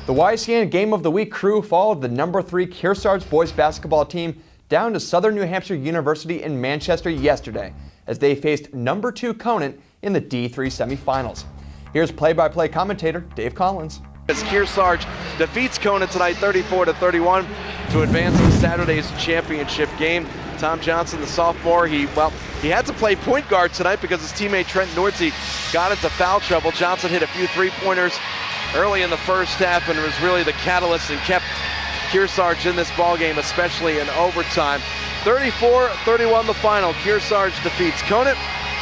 The YCN Game of the Week crew followed the number 3 Kearsarge boys basketball team down to Southern New Hampshire University in Manchester yesterday as they faced number 2 Conant in the D3 semifinals. Here's play-by-play commentator Dave Collins. As Kearsarge defeats Conant tonight 34-31 to advance to Saturday's championship game. Tom Johnson, the sophomore, he had to play point guard tonight because his teammate Trent Nordsey got into foul trouble. Johnson hit a few three-pointers early in the first half and was really the catalyst and kept Kearsarge in this ballgame, especially in overtime. 34-31 the final. Kearsarge defeats Conant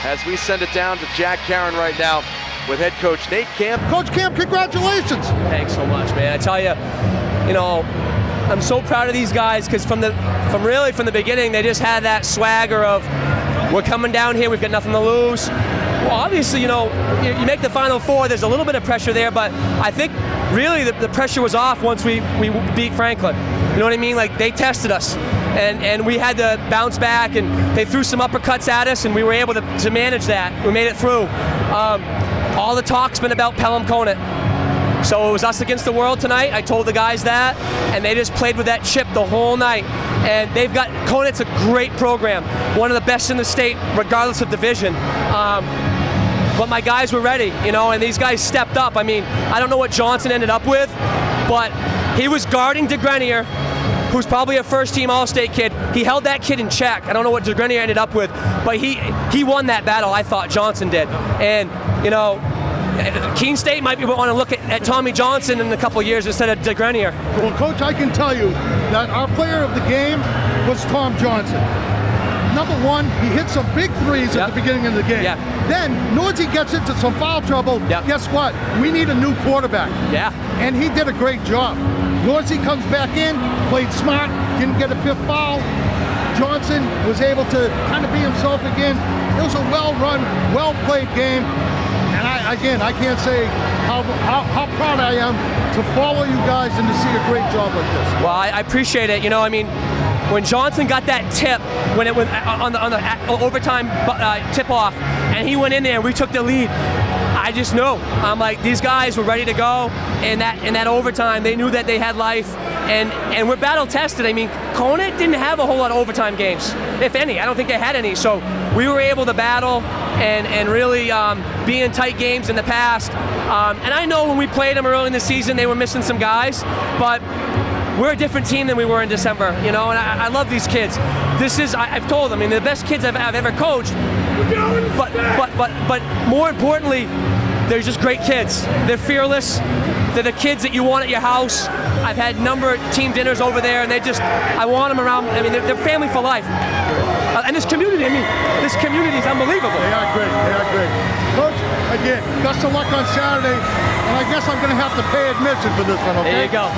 as we send it down to Jack Karen right now with head coach Nate Camp. Coach Camp, congratulations. Thanks so much, man. I tell you, I'm so proud of these guys because from the beginning, they just had that swagger of, we're coming down here, we've got nothing to lose. Well, obviously, you make the Final Four, there's a little bit of pressure there, but I think really the pressure was off once we beat Franklin. You know what I mean? Like, they tested us, and we had to bounce back, and they threw some uppercuts at us, and we were able to manage that. We made it through. All the talk's been about Pelham Conant. So it was us against the world tonight. I told the guys that, and they just played with that chip the whole night. And they've got, Conant's a great program, one of the best in the state, regardless of division. But my guys were ready, and these guys stepped up. I mean, I don't know what Johnson ended up with, but he was guarding DeGrenier, who's probably a first-team All-State kid. He held that kid in check. I don't know what DeGrenier ended up with, but he won that battle, I thought Johnson did. And, Keene State might want to look at Tommy Johnson in a couple of years instead of DeGrenier. Well, Coach, I can tell you that our player of the game was Tom Johnson. Number one, he hit some big threes at the beginning of the game. Yeah. Then Nordsey gets into some foul trouble. Yep. Guess what? We need a new quarterback. Yeah. And he did a great job. Nordsey comes back in, played smart, didn't get a 5th foul. Johnson was able to kind of be himself again. It was a well-run, well-played game. And I can't say how proud I am to follow you guys and to see a great job like this. Well, I appreciate it. When Johnson got that tip, when it went on the overtime tip-off, and he went in there and we took the lead, I just knew. I'm like, these guys were ready to go. In that overtime, they knew that they had life, and we're battle-tested. I mean, Conant didn't have a whole lot of overtime games, if any. I don't think they had any. So we were able to battle and really be in tight games in the past. And I know when we played them early in the season, they were missing some guys, but we're a different team than we were in December, and I love these kids. I've told them, the best kids I've ever coached, but more importantly, they're just great kids. They're fearless. They're the kids that you want at your house. I've had number of team dinners over there, and I want them around. They're family for life. And this community, this community is unbelievable. They are great. They are great. Coach, again, best of luck on Saturday. And I guess I'm going to have to pay admission for this one, okay? There you go.